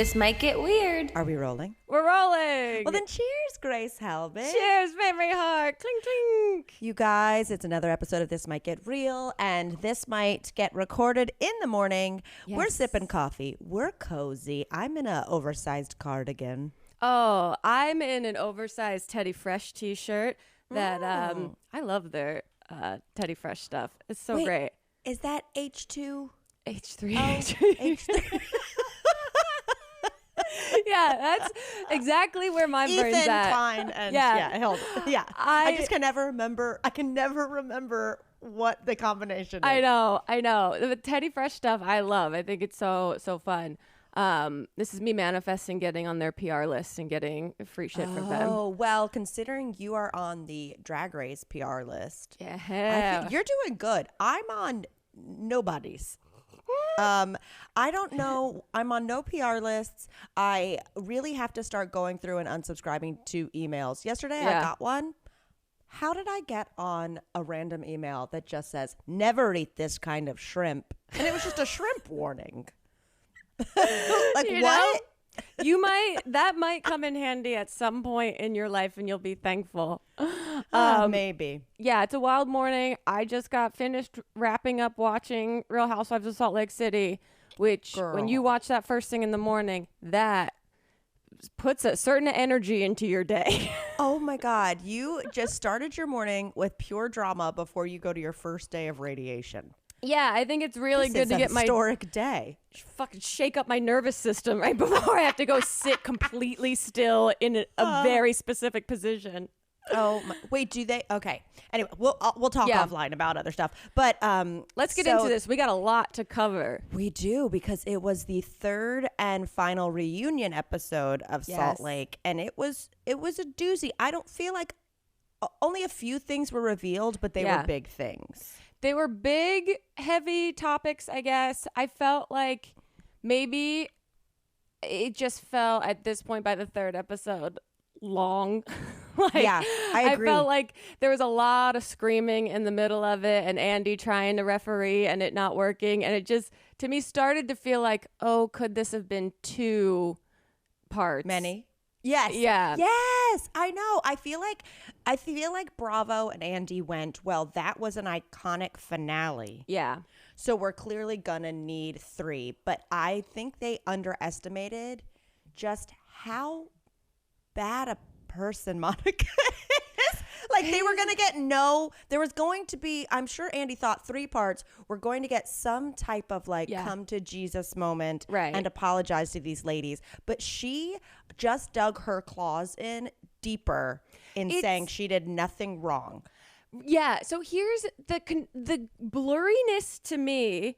This might get weird. Are we rolling? We're rolling. Well, then cheers, Grace Helbig. Cheers, Mamrie Hart. Clink, clink. You guys, it's another episode of This Might Get Real, and this might get recorded in the morning. Yes. We're sipping coffee. We're cozy. I'm in an oversized cardigan. Oh, I'm in an oversized Teddy Fresh t-shirt that I love their Teddy Fresh stuff. It's so great. Is that H2? H3. Oh, H3. Yeah, that's exactly where my brain's Ethan, at. Klein, and Yeah. I just can never remember. I can never remember what the combination is. I know. The Teddy Fresh stuff I love. I think it's so fun. This is me manifesting getting on their PR list and getting free shit from them. Oh, well, considering you are on the Drag Race PR list, Yeah. you're doing good. I'm on nobody's. I don't know. I'm on no PR lists. I really have to start going through and unsubscribing to emails. Yesterday, I got one. How did I get on a random email that just says, never eat this kind of shrimp? And it was just a shrimp warning. Like, You what? That might come in handy at some point in your life and you'll be thankful. Maybe. Yeah, it's a wild morning. I just got finished wrapping up watching Real Housewives of Salt Lake City, which when you watch that first thing in the morning, that puts a certain energy into your day. Oh my God. You just started your morning with pure drama before you go to your first day of radiation. Yeah, I think it's really good to get my historic day. Fucking shake up my nervous system right before I have to go sit completely still in a very specific position. Oh, wait, do they? Okay. Anyway, we'll talk offline about other stuff. But let's get into this. We got a lot to cover. We do, because it was the third and final reunion episode of Salt Lake, and it was a doozy. I don't feel like only a few things were revealed, but they were big things. They were big, heavy topics, I guess. I felt like maybe it just felt at this point by the third episode long. I agree. I felt like there was a lot of screaming in the middle of it and Andy trying to referee and it not working. And it just, to me, started to feel like, oh, could this have been two parts? Many. Yes. Yeah. Yes. I know. I feel like Bravo and Andy went, well, that was an iconic finale. Yeah. So we're clearly gonna need 3. But I think they underestimated just how bad a person Monica is. Like, they were gonna get there was going to be, I'm sure Andy thought 3 parts, we're going to get some type of come to Jesus moment and apologize to these ladies. But she just dug her claws in deeper in saying she did nothing wrong. Yeah. So here's the blurriness to me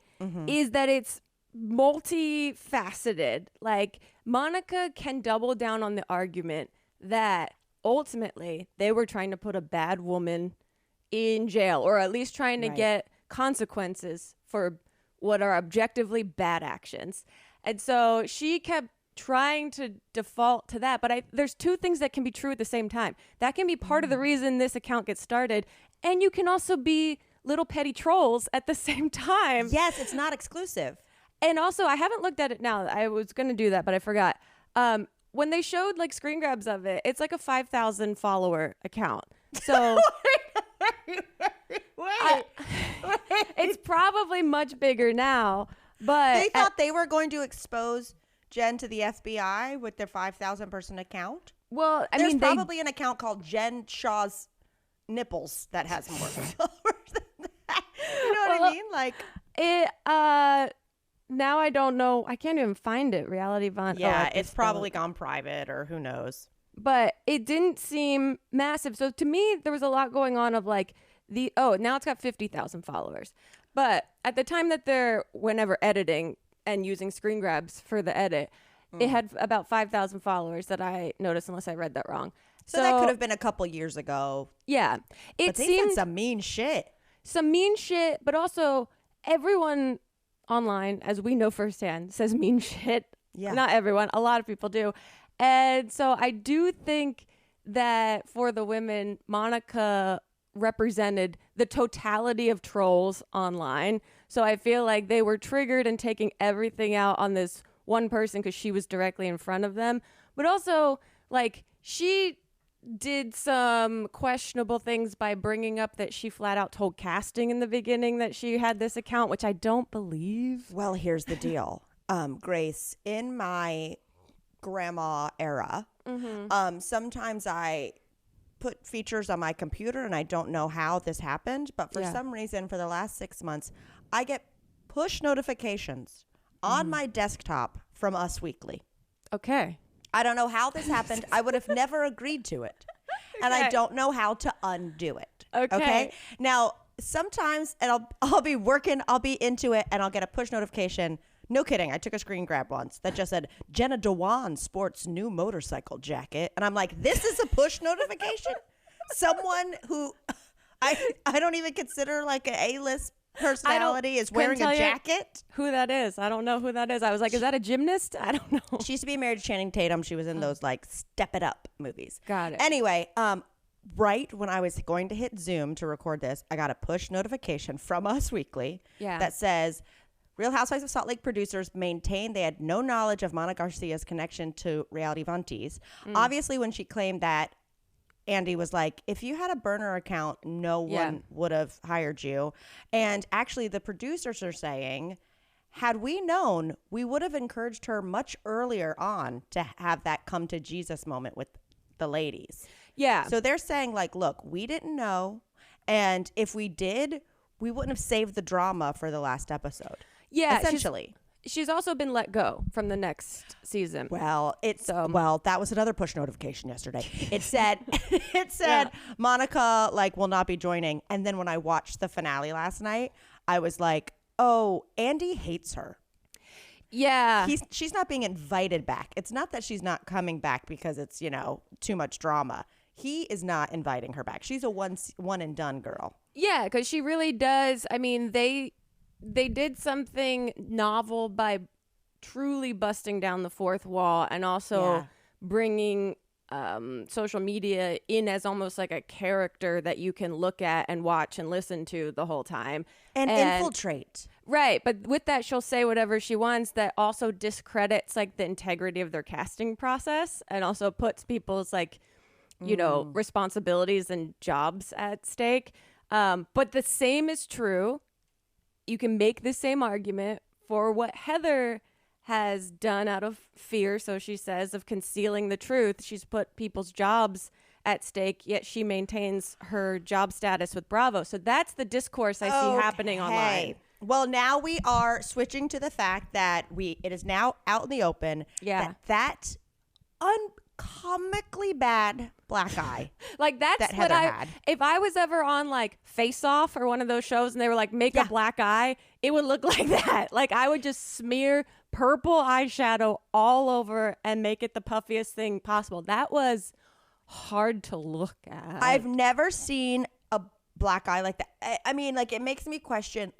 is that it's multifaceted. Like, Monica can double down on the argument that ultimately they were trying to put a bad woman in jail, or at least trying to get consequences for what are objectively bad actions. And so she kept trying to default to that. But there's 2 things that can be true at the same time. That can be part of the reason this account gets started. And you can also be little petty trolls at the same time. Yes, it's not exclusive. And also, I haven't looked at it now. I was going to do that, but I forgot. When they showed screen grabs of it, it's like a 5,000 follower account. So wait. It's probably much bigger now. But they thought they were going to expose Jen to the FBI with their 5,000 person account. Well, there's probably an account called Jen Shaw's Nipples that has more followers than that. You know what I mean? Now I don't know. I can't even find it. Reality Von. Yeah, it's probably gone private, or who knows. But it didn't seem massive. So to me, there was a lot going on of now it's got 50,000 followers. But at the time that whenever editing and using screen grabs for the edit, it had about 5,000 followers that I noticed, unless I read that wrong. So that could have been a couple years ago. Yeah. But they said some mean shit. But also everyone online, as we know firsthand, says mean shit. Yeah. Not everyone. A lot of people do. And so I do think that for the women, Monica represented the totality of trolls online. So I feel like they were triggered and taking everything out on this one person because she was directly in front of them. But also, like, she did some questionable things by bringing up that she flat out told casting in the beginning that she had this account, which I don't believe. Well, here's the deal. Grace, in my grandma era, sometimes I put features on my computer and I don't know how this happened, but for some reason for the last 6 months, I get push notifications on my desktop from Us Weekly. Okay. I don't know how this happened. I would have never agreed to it. And I don't know how to undo it. Okay. Now, sometimes, and I'll be working, I'll be into it, and I'll get a push notification. No kidding. I took a screen grab once that just said, Jenna Dewan sports new motorcycle jacket. And I'm like, this is a push notification? Someone who I don't even consider like an A-list personality is wearing a jacket. Who that is? I don't know who that is. I was like, is that a gymnast? I don't know. She used to be married to Channing Tatum. She was in those like Step It Up movies. Got it. Anyway, right when I was going to hit Zoom to record this, I got a push notification from Us Weekly that says, Real Housewives of Salt Lake producers maintained they had no knowledge of Monica Garcia's connection to Reality Vantis. Obviously, when she claimed that, Andy was like, if you had a burner account, no one would have hired you. And actually, the producers are saying, had we known, we would have encouraged her much earlier on to have that come to Jesus moment with the ladies. Yeah. So they're saying, like, look, we didn't know. And if we did, we wouldn't have saved the drama for the last episode. Yeah. Essentially. She's also been let go from the next season. Well, that was another push notification yesterday. It said Monica will not be joining. And then when I watched the finale last night, I was like, oh, Andy hates her. Yeah. She's not being invited back. It's not that she's not coming back because it's, too much drama. He is not inviting her back. She's a one and done girl. Yeah, because she really does. I mean, they did something novel by truly busting down the fourth wall and also bringing social media in as almost like a character that you can look at and watch and listen to the whole time. And infiltrate. Right. But with that, she'll say whatever she wants that also discredits the integrity of their casting process and also puts people's responsibilities and jobs at stake. But the same is true. You can make the same argument for what Heather has done out of fear, so she says, of concealing the truth. She's put people's jobs at stake, yet she maintains her job status with Bravo. So that's the discourse I see happening online. Well, now we are switching to the fact that it is now out in the open that uncomically bad black eye. That's that what Heather had. If I was ever on Face Off or one of those shows and they were make a black eye, it would look like that. I would just smear purple eyeshadow all over and make it the puffiest thing possible. That was hard to look at. I've never seen a black eye like that. I mean, it makes me question,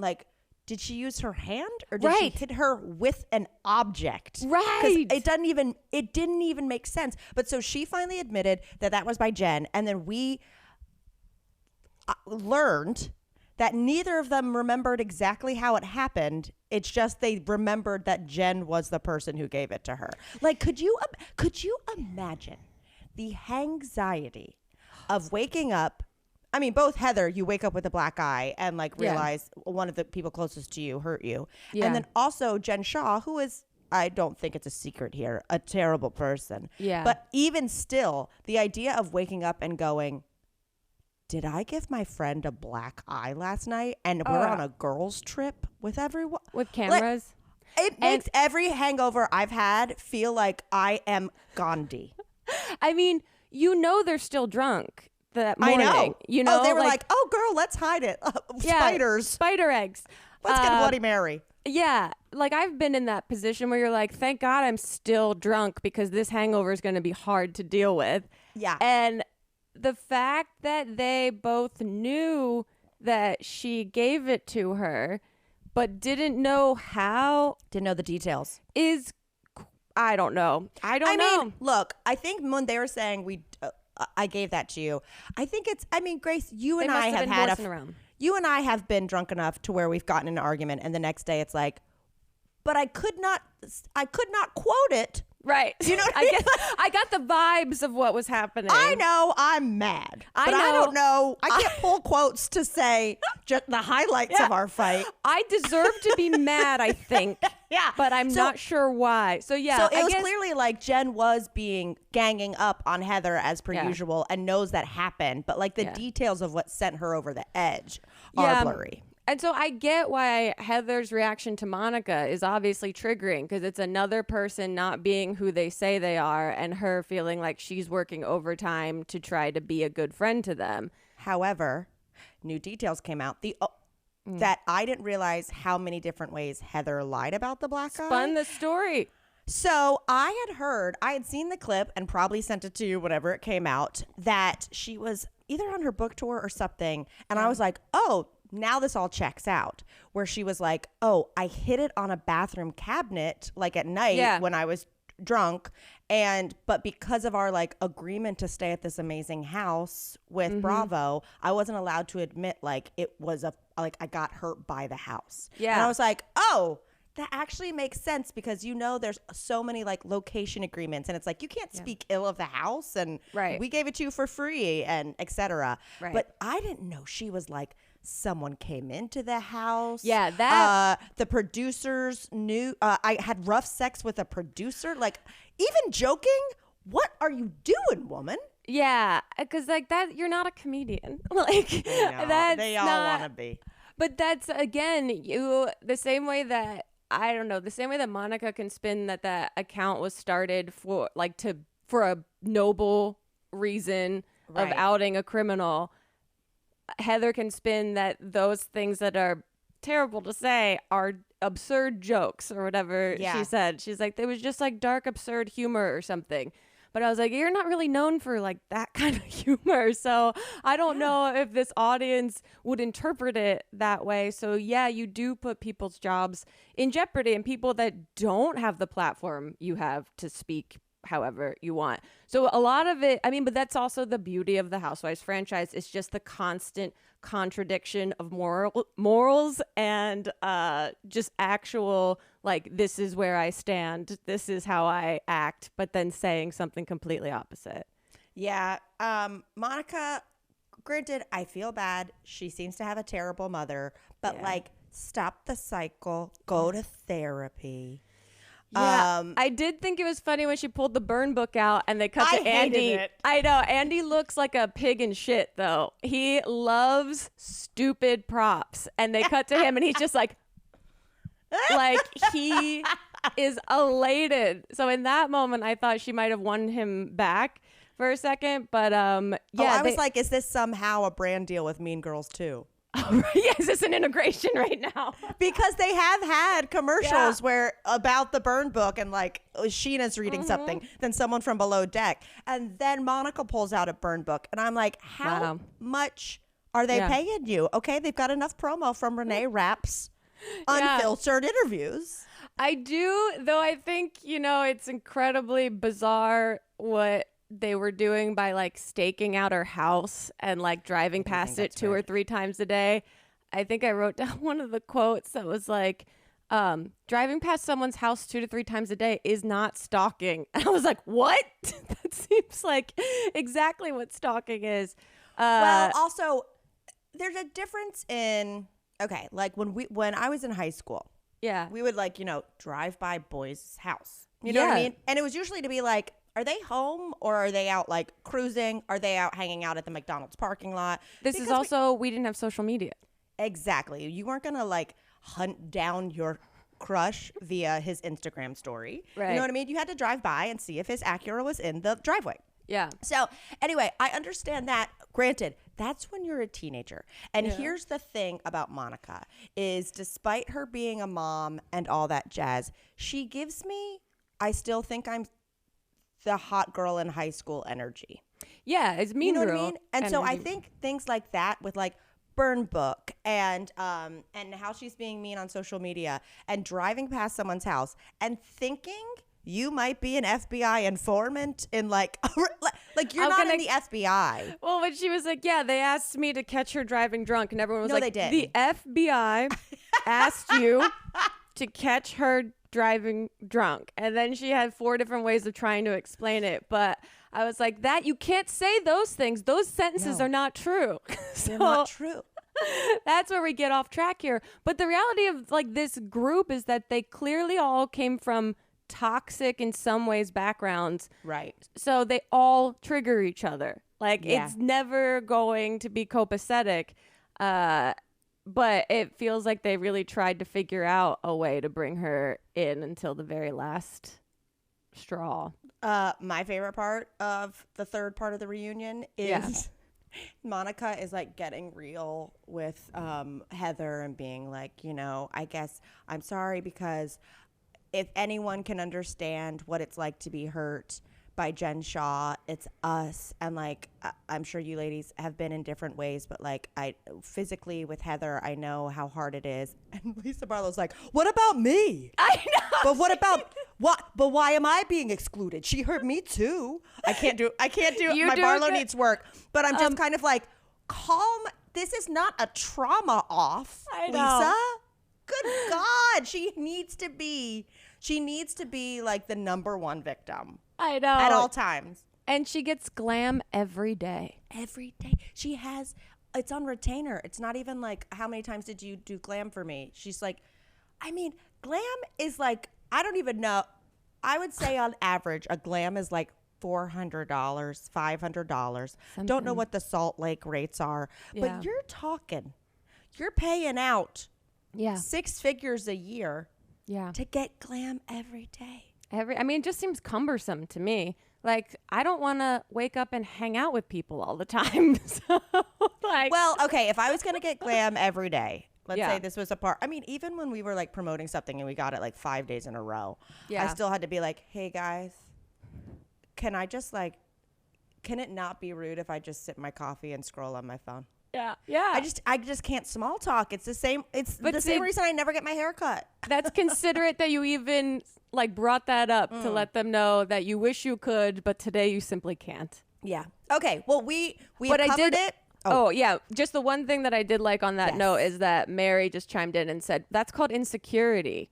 did she use her hand or did she hit her with an object? Right. It didn't even make sense. But so she finally admitted that was by Jen. And then we learned that neither of them remembered exactly how it happened. It's just they remembered that Jen was the person who gave it to her. Could you imagine the anxiety of waking up? I mean, both Heather, you wake up with a black eye and realize one of the people closest to you hurt you. Yeah. And then also Jen Shaw, who is, I don't think it's a secret here, a terrible person. Yeah. But even still, the idea of waking up and going, did I give my friend a black eye last night? And we're on a girls' trip with everyone. With cameras. It makes every hangover I've had feel like I am Gandhi. I mean, they're still drunk that morning. I know. They were like, oh, girl, let's hide it. Spiders. Spider eggs. Let's get a Bloody Mary. Yeah. I've been in that position where you're like, thank God I'm still drunk because this hangover is going to be hard to deal with. Yeah. And the fact that they both knew that she gave it to her but didn't know how. Didn't know the details. I don't know. I mean, look, I think when they were saying I gave that to you, I think Grace, you and I have had you and I have been drunk enough to where we've gotten in an argument and the next day it's like, but I could not quote it. Right. You know what I mean? I got the vibes of what was happening. I know I'm mad, but I don't know. I can't pull quotes to say just the highlights of our fight. I deserve to be mad, I think. Yeah. But I'm not sure why. So, yeah. So it was clearly like Jen was ganging up on Heather as per usual and knows that happened. But like the details of what sent her over the edge are blurry. And so I get why Heather's reaction to Monica is obviously triggering, because it's another person not being who they say they are and her feeling like she's working overtime to try to be a good friend to them. Hehowever, new details came out that I didn't realize how many different ways Heather lied about the black guy. Spun the story. So I had seen the clip and probably sent it to you whenever it came out, that she was either on her book tour or something. And I was like, oh, now this all checks out, where she was like, oh, I hid it on a bathroom cabinet, like at night when I was drunk. But because of our like agreement to stay at this amazing house with Bravo, I wasn't allowed to admit like it was I got hurt by the house. Yeah. And I was like, oh, that actually makes sense, because there's so many like location agreements, and it's like you can't speak ill of the house, and we gave it to you for free, and etc. Right. But I didn't know she was like, someone came into the house. Yeah, that the producers knew I had rough sex with a producer. Like, even joking. What are you doing, woman? Yeah, because like that, you're not a comedian. Like that's they all want to be. But that's again, the same way that Monica can spin that account was started for a noble reason of outing a criminal. Heather can spin that those things that are terrible to say are absurd jokes or whatever she said. She's like, there was just like dark, absurd humor or something. But I was like, you're not really known for like that kind of humor. So I don't know if this audience would interpret it that way. So yeah, you do put people's jobs in jeopardy, and people that don't have the platform you have to speak however you want. So a lot of it, but that's also the beauty of the Housewives franchise. It's just the constant contradiction of morals and just actual, like, this is where I stand, this is how I act, but then saying something completely opposite. Yeah. Monica, granted, I feel bad. She seems to have a terrible mother, but like, stop the cycle, go to therapy. Yeah, I did think it was funny when she pulled the burn book out and they cut to Andy. I know. Andy looks like a pig in shit, though. He loves stupid props. And they cut to him and he's just like he is elated. So in that moment, I thought she might have won him back for a second. But I was like, is this somehow a brand deal with Mean Girls 2? Yeah, is this an integration right now? Because they have had commercials where about the burn book, and like Sheena's reading something, then someone from below deck, and then Monica pulls out a burn book, and I'm like, how much are they paying you? Okay, they've got enough promo from Renee Rapp's unfiltered interviews. I do, though. I think it's incredibly bizarre what they were doing by like staking out her house and like driving past it 2 or 3 times a day. I think I wrote down one of the quotes that was like, driving past someone's house 2 to 3 times a day is not stalking. And I was like, what? That seems like exactly what stalking is. Well, also there's a difference in, like when I was in high school, we would like, drive by boys' house, you know what I mean? And it was usually to be like, are they home or are they out like cruising? Are they out hanging out at the McDonald's parking lot? This is also, we didn't have social media. Exactly. You weren't going to like hunt down your crush via his Instagram story. Right. You know what I mean? You had to drive by and see if his Acura was in the driveway. Yeah. So anyway, I understand that. Granted, that's when you're a teenager. And here's the thing about Monica is, despite her being a mom and all that jazz, she gives me, I still think I'm the hot girl in high school energy. Yeah, it's Mean Girl. You know what I mean? And so I think things like that with like burn book and how she's being mean on social media and driving past someone's house and thinking you might be an FBI informant in like you're not in the FBI. Well, when she was like, they asked me to catch her driving drunk, and everyone was no, like, they did. The FBI asked you to catch her driving drunk. And then she had 4 different ways of trying to explain it. But I was like, that you can't say those things. Those sentences are not true. They're not true. That's where we get off track here. But the reality of like this group is that they clearly all came from toxic in some ways backgrounds. Right. So they all trigger each other. Like it's never going to be copacetic. But it feels like they really tried to figure out a way to bring her in until the very last straw. My favorite part of the third part of the reunion is Monica is like getting real with Heather and being like, you know, I guess I'm sorry because if anyone can understand what it's like to be hurt by Jen Shaw, it's us. And like, I'm sure you ladies have been in different ways, but like I physically with Heather, I know how hard it is. And Lisa Barlow's like, what about me? I know. But what about what? But why am I being excluded? She hurt me too. I can't do my Barlow needs work. But I'm just kind of like, calm. This is not a trauma off, I know. Lisa. Good God. She needs to be like the number one victim. I know. At all times. And she gets glam every day. Every day. She has, it's on retainer. It's not even like, how many times did you do glam for me? She's like, I mean, glam is like, I don't even know. I would say on average, a glam is like $400, $500. Don't know what the Salt Lake rates are. Yeah. But you're paying out 6 figures a year to get glam every day. I mean, it just seems cumbersome to me. Like, I don't want to wake up and hang out with people all the time. So, like, well, okay, if I was going to get glam every day, let's say this was a part. I mean, even when we were like promoting something and we got it like 5 days in a row, I still had to be like, hey guys, can I just like, can it not be rude if I just sip my coffee and scroll on my phone? Yeah. I just can't small talk. It's the same. It's the same reason I never get my hair cut. That's considerate that you even like brought that up to let them know that you wish you could, but today you simply can't. Yeah. Okay. Well, we covered it. Oh, yeah. Just the one thing that I did like on that note is that Mary just chimed in and said, that's called insecurity.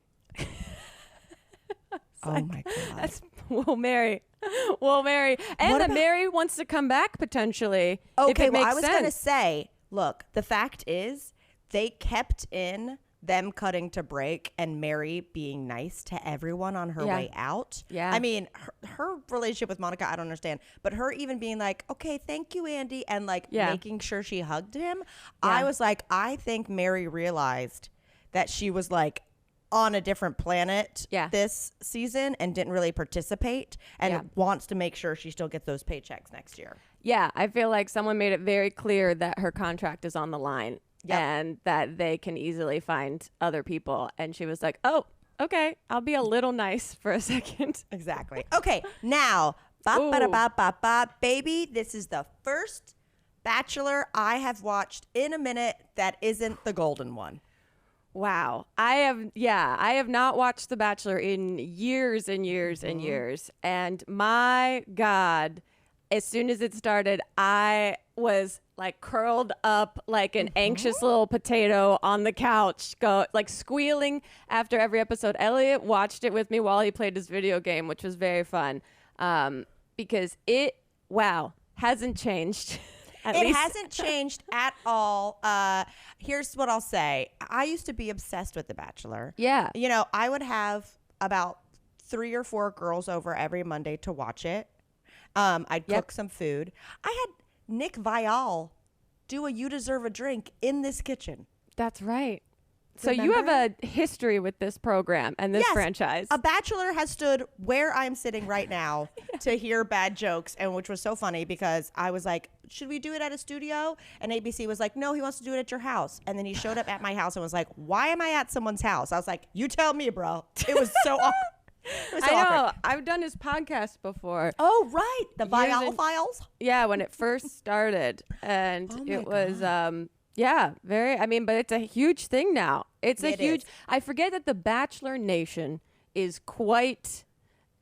Oh my God. Mary. And that Mary wants to come back potentially. Okay, well, I was going to say, look, the fact is they kept in them cutting to break and Mary being nice to everyone on her way out. Yeah. I mean, her relationship with Monica, I don't understand. But her even being like, okay, thank you, Andy, and like making sure she hugged him. I was like, I think Mary realized that she was like on a different planet this season and didn't really participate and wants to make sure she still gets those paychecks next year. Yeah, I feel like someone made it very clear that her contract is on the line and that they can easily find other people. And she was like, oh, okay, I'll be a little nice for a second. Exactly. Okay, now, baby, this is the first Bachelor I have watched in a minute that isn't the golden one. Wow. I have not watched The Bachelor in years and years and years. And my God, as soon as it started, I was like curled up like an anxious little potato on the couch, like squealing after every episode. Elliot watched it with me while he played his video game, which was very fun because it hasn't changed. It hasn't changed at all. Here's what I'll say. I used to be obsessed with The Bachelor. Yeah. You know, I would have about 3 or 4 girls over every Monday to watch it. I'd cook some food. I had Nick Viall do a You Deserve a Drink in this kitchen. That's right. So you have a history with this program and this franchise. A Bachelor has stood where I'm sitting right now to hear bad jokes, and which was so funny because I was like, should we do it at a studio? And ABC was like, no, he wants to do it at your house. And then he showed up at my house and was like, why am I at someone's house? I was like, you tell me, bro. It was so awkward. It was so I know. awkward. I've done his podcast before. Oh, right. The Viall Files? Yeah, when it first started. And it was... very, I mean, but it's a huge thing now. It's a huge, I forget that the Bachelor Nation is quite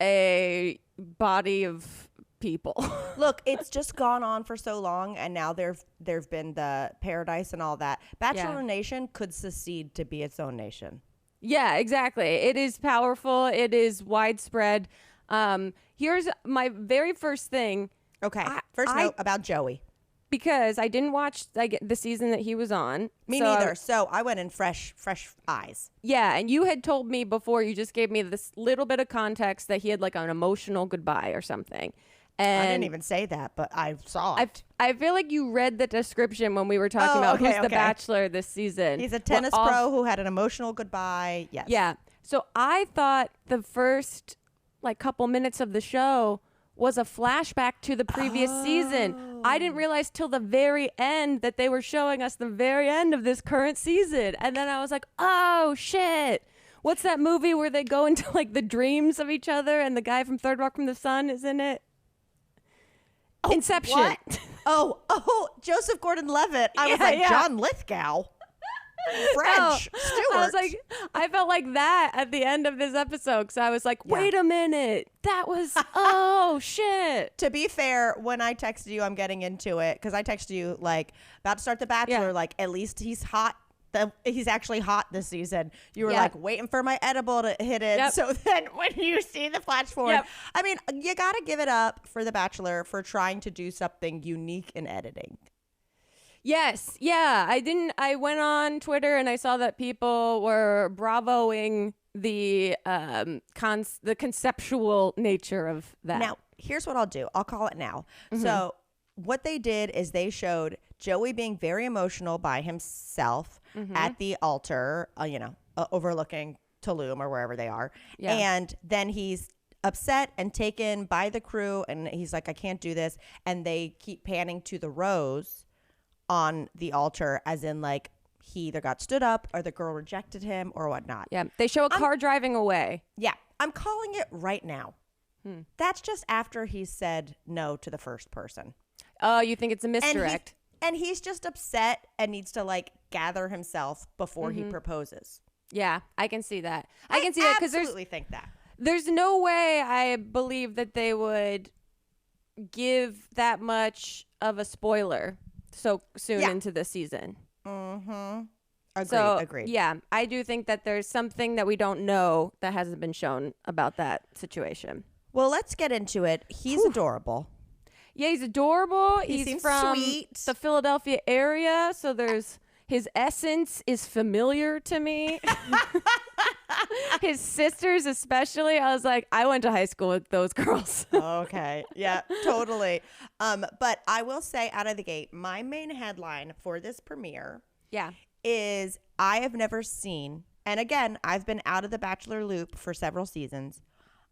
a body of people. Look, it's just gone on for so long, and now there've been the Paradise and all that. Bachelor Nation could secede to be its own nation. Yeah, exactly. It is powerful. It is widespread. Here's my very first thing. Okay. First note about Joey. Because I didn't watch the season that he was on. Me neither. So I went in fresh eyes. Yeah, and you had told me before, you just gave me this little bit of context that he had like an emotional goodbye or something. And I didn't even say that, but I saw it. I feel like you read the description when we were talking about who's the Bachelor this season. He's a tennis pro who had an emotional goodbye. Yes. Yeah. So I thought the first like couple minutes of the show was a flashback to the previous season. I didn't realize till the very end that they were showing us the very end of this current season. And then I was like, oh, shit. What's that movie where they go into like the dreams of each other and the guy from Third Rock from the Sun is in it? Oh, Inception. What? Oh, Joseph Gordon-Levitt. I was like, John Lithgow. French Stewart. I was like, I felt like that at the end of this episode because I was like, wait a minute, that was oh shit. To be fair, when I texted you, I'm getting into it because I texted you like about to start The Bachelor. Like at least he's hot. He's actually hot this season. You were like waiting for my edible to hit it. Yep. So then when you see the flash forward, I mean, you got to give it up for The Bachelor for trying to do something unique in editing. Yes. Yeah. I went on Twitter and I saw that people were bravoing the conceptual nature of that. Now, here's what I'll do. I'll call it now. Mm-hmm. So what they did is they showed Joey being very emotional by himself at the altar, overlooking Tulum or wherever they are. Yeah. And then he's upset and taken by the crew and he's like, I can't do this. And they keep panning to the rose on the altar, as in like he either got stood up or the girl rejected him or whatnot. Yeah, they show a car driving away. Yeah, I'm calling it right now. That's just after he said no to the first person. Oh, you think it's a misdirect? And he's just upset and needs to like gather himself before he proposes. Yeah, I can see that. I can see that because absolutely think that. There's no way I believe that they would give that much of a spoiler so soon into the season. Agreed. Yeah, I do think that there's something that we don't know that hasn't been shown about that situation. Well, let's get into it. He's adorable. Yeah, he's adorable. He he's from sweet. The Philadelphia area, so his essence is familiar to me. His sisters especially. I was like, I went to high school with those girls. Okay. Yeah, totally. But I will say out of the gate, my main headline for this premiere is I have never seen, and again, I've been out of the Bachelor loop for several seasons.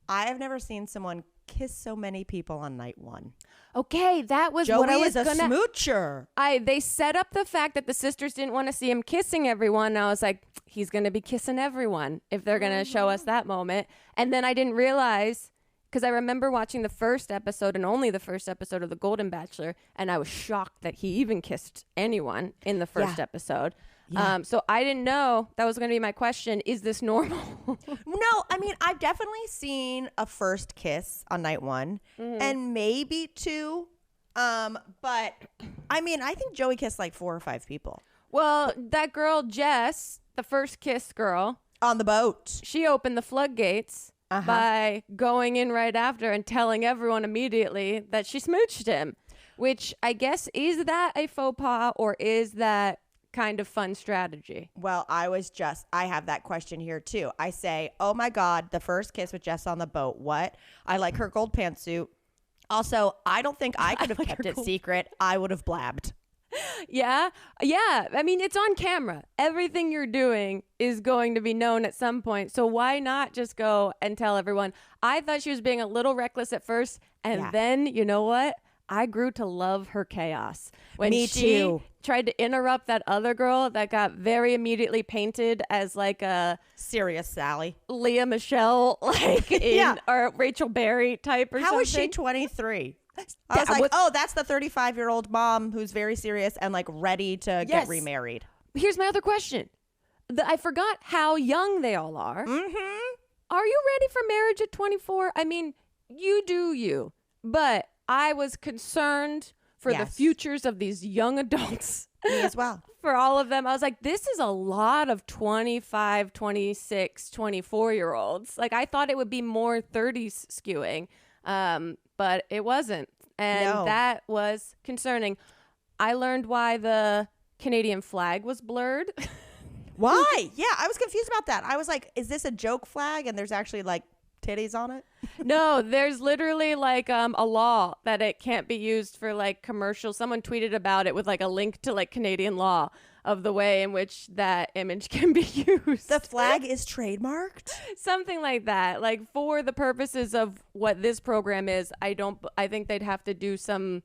I have never seen someone kiss so many people on night one. Okay, that was Joey what I was is a smoocher. They set up the fact that the sisters didn't want to see him kissing everyone. And I was like, he's going to be kissing everyone if they're going to show us that moment. And then I didn't realize, because I remember watching the first episode and only the first episode of The Golden Bachelor, and I was shocked that he even kissed anyone in the first episode. Yeah. So I didn't know that was going to be my question. Is this normal? No, I mean, I've definitely seen a first kiss on night one and maybe two. But I mean, I think Joey kissed like 4 or 5 people. Well, that girl, Jess, the first kiss girl. On the boat. She opened the floodgates by going in right after and telling everyone immediately that she smooched him, which I guess, is that a faux pas or is that kind of fun strategy? Well, I have that question here too. I say, oh my God, the first kiss with Jess on the boat. What? I like her gold pantsuit. Also, I don't think I could have kept it secret. I would have blabbed. Yeah. I mean, it's on camera. Everything you're doing is going to be known at some point. So why not just go and tell everyone? I thought she was being a little reckless at first. And then, you know what? I grew to love her chaos. When she tried to interrupt that other girl that got very immediately painted as like a serious Sally, Leah Michelle, like or Rachel Berry type or something. How is she 23? I was like, that's the 35-year-old mom who's very serious and like ready to get remarried. Here's my other question. I forgot how young they all are. Are you ready for marriage at 24? I mean, you do you, but I was concerned for the Yes. futures of these young adults. Me as well. For all of them, I was like, this is a lot of 25, 26, 24-year-olds. Like, I thought it would be more 30s skewing, but it wasn't. And No. that was concerning. I learned why the Canadian flag was blurred. Why? Yeah, I was confused about that. I was like, is this a joke flag? And there's actually like titties on it? No, there's literally like a law that it can't be used for like commercial. Someone tweeted about it with like a link to like Canadian law of the way in which that image can be used. The flag is trademarked? Something like that. Like for the purposes of what this program is, I think they'd have to do some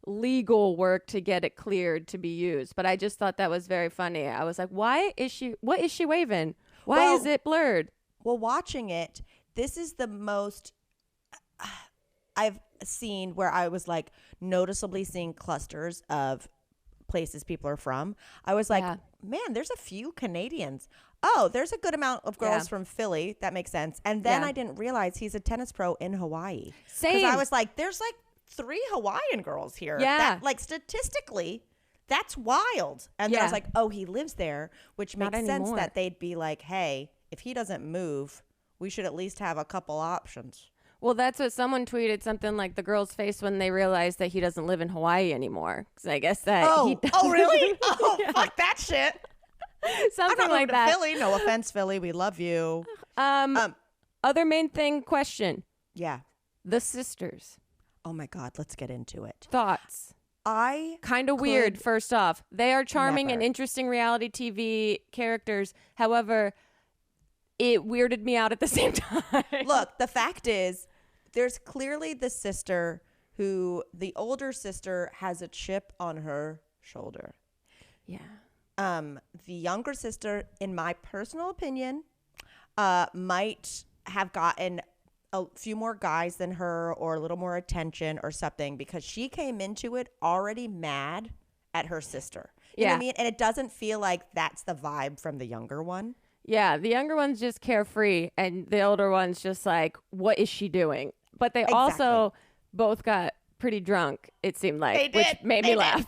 legal work to get it cleared to be used. But I just thought that was very funny. I was like, what is she waving? Why is it blurred? Well, watching it, this is the most I've seen where I was like noticeably seeing clusters of places people are from. I was like, man, there's a few Canadians. Oh, there's a good amount of girls from Philly. That makes sense. And then I didn't realize he's a tennis pro in Hawaii. Same. Because I was like, there's like 3 Hawaiian girls here. Yeah. That, like statistically, that's wild. And then I was like, oh, he lives there, which makes sense that they'd be like, hey, if he doesn't move, we should at least have a couple options. Well, that's what someone tweeted, something like the girl's face when they realized that he doesn't live in Hawaii anymore. Because I guess that he doesn't. Oh, really? Oh, fuck that shit. Something like that. Philly. No offense, Philly. We love you. Other main thing question. Yeah. The sisters. Oh, my God. Let's get into it. Thoughts? Kind of weird, first off. They are charming and interesting reality TV characters. However, it weirded me out at the same time. Look, the fact is, there's clearly the sister who, the older sister has a chip on her shoulder. Yeah. The younger sister, in my personal opinion, might have gotten a few more guys than her or a little more attention or something because she came into it already mad at her sister. You know what I mean? And it doesn't feel like that's the vibe from the younger one. Yeah, the younger one's just carefree, and the older one's just like, what is she doing? But they also both got pretty drunk, it seemed like, which made me laugh.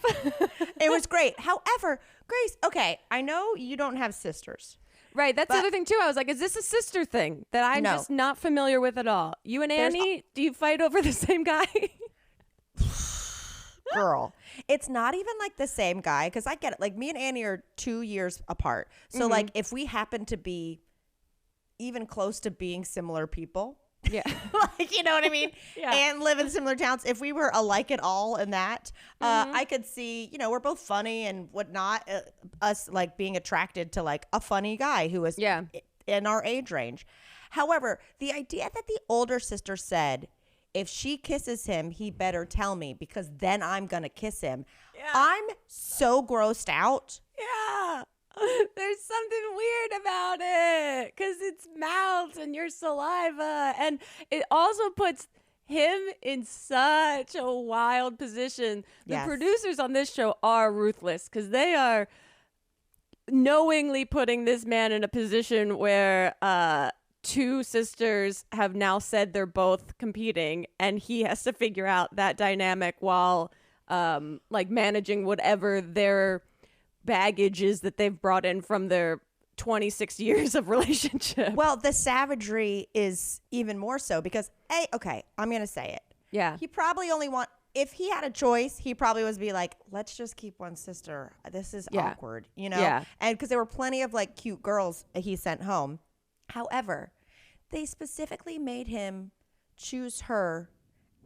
It was great. However, Grace, okay, I know you don't have sisters. Right, that's the other thing, too. I was like, is this a sister thing that I'm just not familiar with at all? You and Annie, do you fight over the same guy? Girl, it's not even like the same guy because I get it. Like me and Annie are 2 years apart. So like if we happen to be even close to being similar people, like, you know what I mean? And live in similar towns. If we were alike at all in that, I could see, you know, we're both funny and whatnot. Us like being attracted to like a funny guy who is in our age range. However, the idea that the older sister said, if she kisses him, he better tell me because then I'm going to kiss him. Yeah. I'm so grossed out. Yeah. There's something weird about it because it's mouths and your saliva. And it also puts him in such a wild position. The producers on this show are ruthless because they are knowingly putting this man in a position where 2 sisters have now said they're both competing and he has to figure out that dynamic while like managing whatever their baggage is that they've brought in from their 26 years of relationship. Well, the savagery is even more so because okay, I'm going to say it. Yeah. He probably only if he had a choice, he probably was be like, let's just keep one sister. This is awkward, you know? Yeah. And because there were plenty of like cute girls he sent home. However, they specifically made him choose her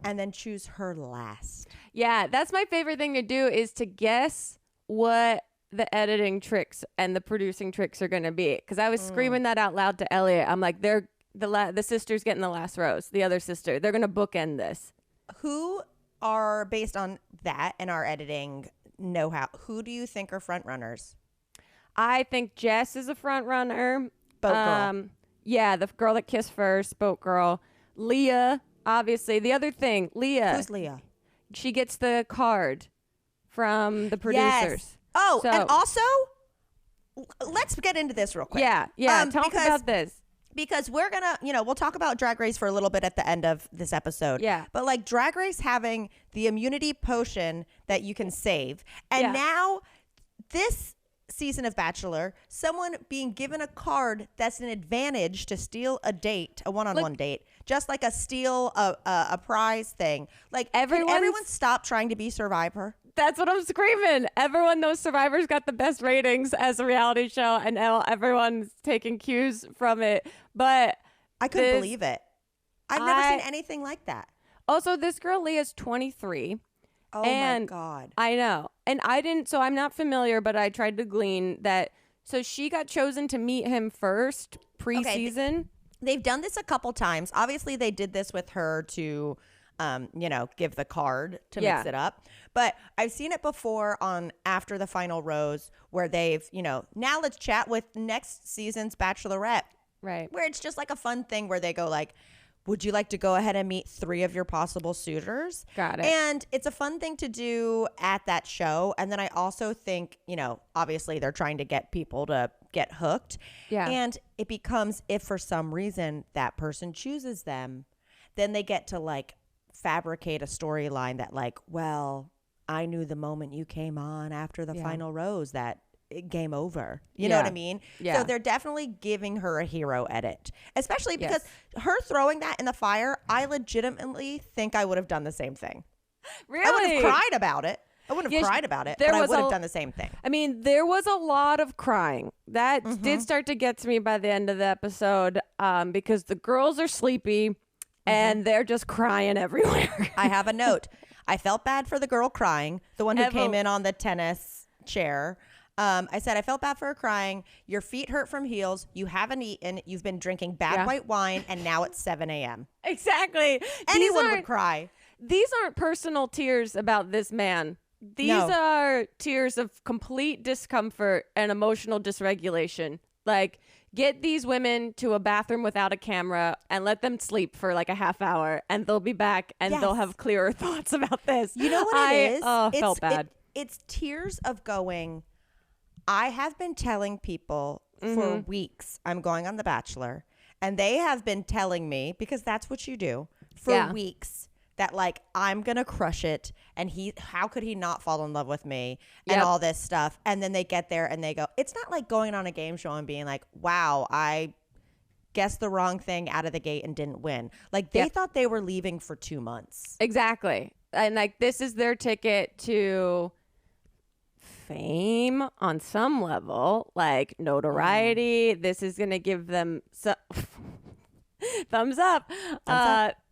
and then choose her last. Yeah, that's my favorite thing to do is to guess what the editing tricks and the producing tricks are going to be. Because I was screaming that out loud to Elliot. I'm like, the sister's getting the last rose. The other sister. They're going to bookend this. Who are, based on that and our editing know-how, who do you think are front runners? I think Jess is a front runner. Boat girl. Yeah, the girl that kissed first, boat girl. Leah, obviously. The other thing, Leah. Who's Leah? She gets the card from the producers. Yes. Oh, and also, let's get into this real quick. Yeah. Talk about this. Because we're gonna, we'll talk about Drag Race for a little bit at the end of this episode. Yeah. But like Drag Race having the immunity potion that you can save. And Yeah. now this season of Bachelor, someone being given a card that's an advantage to steal a date, a one-on-one date, just like a steal a prize thing. Like everyone stop trying to be Survivor. That's what I'm screaming. Everyone knows Survivor's got the best ratings as a reality show, and now everyone's taking cues from it. But I couldn't believe it. I've never seen anything like that. Also, this girl Leah's 23. Oh my God. I know. And so I'm not familiar, but I tried to glean that. So she got chosen to meet him first preseason. Okay, they've done this a couple times. Obviously, they did this with her to give the card to mix it up. But I've seen it before on After the Final Rose where they've, now let's chat with next season's Bachelorette. Right. Where it's just like a fun thing where they go like, would you like to go ahead and meet 3 of your possible suitors? Got it. And it's a fun thing to do at that show. And then I also think, obviously they're trying to get people to get hooked. Yeah. And it becomes, if for some reason that person chooses them, then they get to like fabricate a storyline that like, well, I knew the moment you came on after the final rose that game over. You know what I mean? Yeah. So they're definitely giving her a hero edit, especially because her throwing that in the fire, I legitimately think I would have done the same thing. Really? I would have cried about it. I wouldn't have cried about it, but I would have done the same thing. I mean, there was a lot of crying. That did start to get to me by the end of the episode because the girls are sleepy and they're just crying everywhere. I have a note. I felt bad for the girl crying, the one who came in on the tennis chair. I said, I felt bad for her crying. Your feet hurt from heels. You haven't eaten. You've been drinking bad white wine, and now it's 7 a.m. Exactly. Anyone would cry. These aren't personal tears about this man. These are tears of complete discomfort and emotional dysregulation. Like, get these women to a bathroom without a camera and let them sleep for like a half hour, and they'll be back, and they'll have clearer thoughts about this. You know what it is? Oh, felt bad. It's tears of going, I have been telling people for weeks I'm going on The Bachelor, and they have been telling me, because that's what you do, for weeks, that like I'm gonna crush it, and how could he not fall in love with me, and all this stuff. And then they get there and they go, it's not like going on a game show and being like, wow, I guessed the wrong thing out of the gate and didn't win. Like they thought they were leaving for 2 months. Exactly. And like this is their ticket to fame on some level, like notoriety. This is gonna give them thumbs up.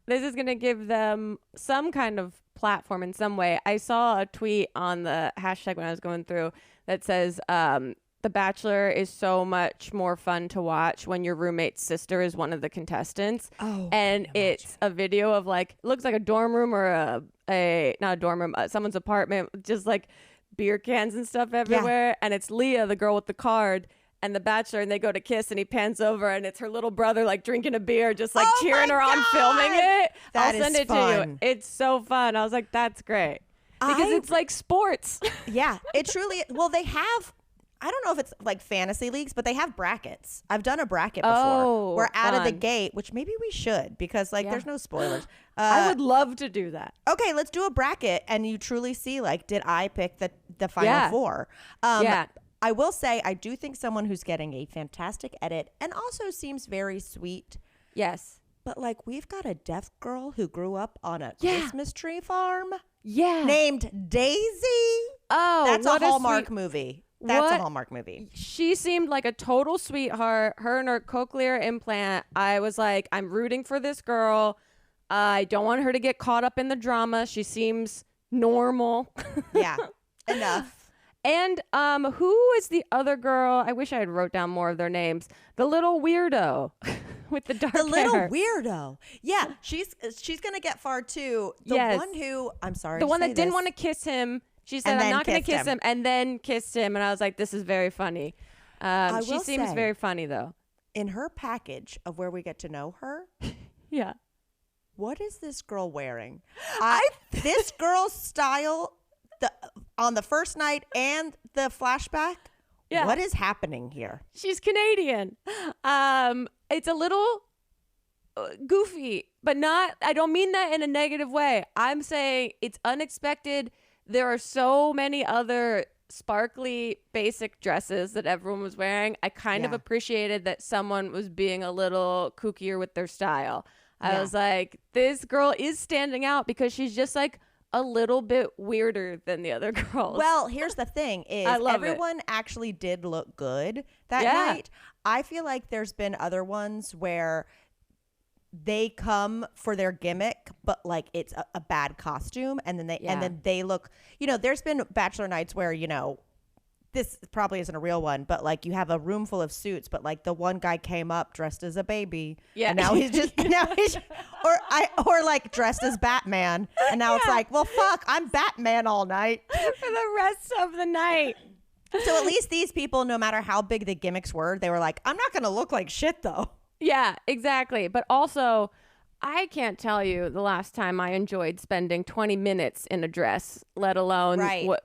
This is gonna give them some kind of platform in some way. I saw a tweet on the hashtag when I was going through that says The Bachelor is so much more fun to watch when your roommate's sister is one of the contestants. Oh, and it's a video of like, it looks like a dorm room or not a dorm room, someone's apartment, just like beer cans and stuff everywhere. And it's Leah, the girl with the card, and the Bachelor, and they go to kiss, and he pans over, and it's her little brother like drinking a beer, just like cheering her on, filming it. I'll send it to you. It's so fun. I was like, that's great. Because it's like sports. Yeah, it truly, well, they have, I don't know if it's like fantasy leagues, but they have brackets. I've done a bracket before. We're out of the gate, which maybe we should, because like there's no spoilers. I would love to do that. Okay, let's do a bracket, and you truly see like, did I pick the final four? I will say, I do think someone who's getting a fantastic edit and also seems very sweet. Yes. But like, we've got a deaf girl who grew up on a Christmas tree farm. Yeah. Named Daisy. Oh, that's a Hallmark movie. That's a Hallmark movie. She seemed like a total sweetheart. Her and her cochlear implant. I was like, I'm rooting for this girl. I don't want her to get caught up in the drama. She seems normal. Yeah. Enough. And who is the other girl? I wish I had wrote down more of their names. The little weirdo with the dark hair. The little weirdo. Yeah, she's gonna get far too. The one who, I'm sorry, the one that didn't want to kiss him. She said, "I'm not going to kiss him," and then kissed him. And I was like, "This is very funny." She seems very funny though. In her package of where we get to know her, yeah. What is this girl wearing? This girl's style. On the first night and the flashback Yeah. What is happening here? She's Canadian. It's a little goofy, but not, I don't mean that in a negative way. I'm saying it's unexpected. There are so many other sparkly basic dresses that everyone was wearing. I kind of appreciated that someone was being a little kookier with their style. I was like, this girl is standing out because she's just like a little bit weirder than the other girls. Well, here's the thing is everyone actually did look good that night. I feel like there's been other ones where they come for their gimmick, but like it's a bad costume, and then they look, you know, there's been Bachelor nights where, you know, this probably isn't a real one, but like you have a room full of suits, but like the one guy came up dressed as a baby, and now he's just or like dressed as Batman, and now it's like, well, fuck, I'm Batman all night for the rest of the night. So at least these people, no matter how big the gimmicks were, they were like, I'm not gonna look like shit though. Yeah, exactly. But also, I can't tell you the last time I enjoyed spending 20 minutes in a dress, let alone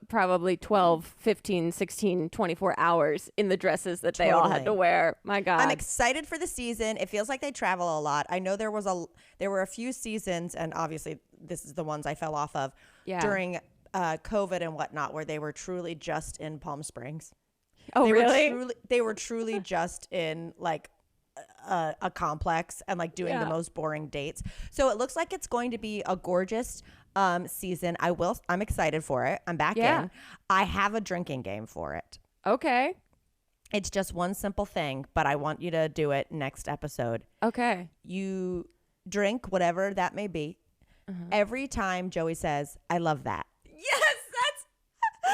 probably 12, 15, 16, 24 hours in the dresses that they all had to wear. My God. I'm excited for the season. It feels like they travel a lot. I know there were a few seasons, and obviously this is the ones I fell off of during COVID and whatnot, where they were truly just in Palm Springs. Oh, really? They were truly just in like a complex and like doing the most boring dates. So it looks like it's going to be a gorgeous season. I'm excited for it. I'm back in. I have a drinking game for it. Okay. It's just one simple thing, but I want you to do it next episode. Okay. You drink whatever that may be every time Joey says, I love that. Yes, that's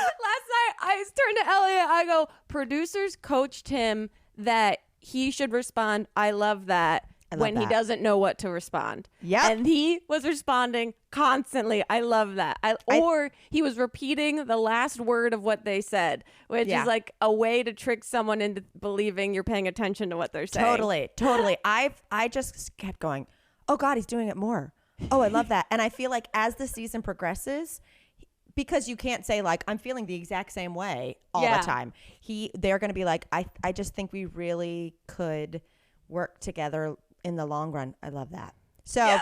last night I turned to Elliot. I go, producers coached him that he should respond, I love that, when he doesn't know what to respond. Yeah. And he was responding constantly, I love that. Or he was repeating the last word of what they said, which is like a way to trick someone into believing you're paying attention to what they're saying. Totally. I just kept going, oh God, he's doing it more. Oh, I love that. And I feel like as the season progresses, because you can't say like, I'm feeling the exact same way all the time. They're going to be like, I just think we really could work together in the long run. I love that. So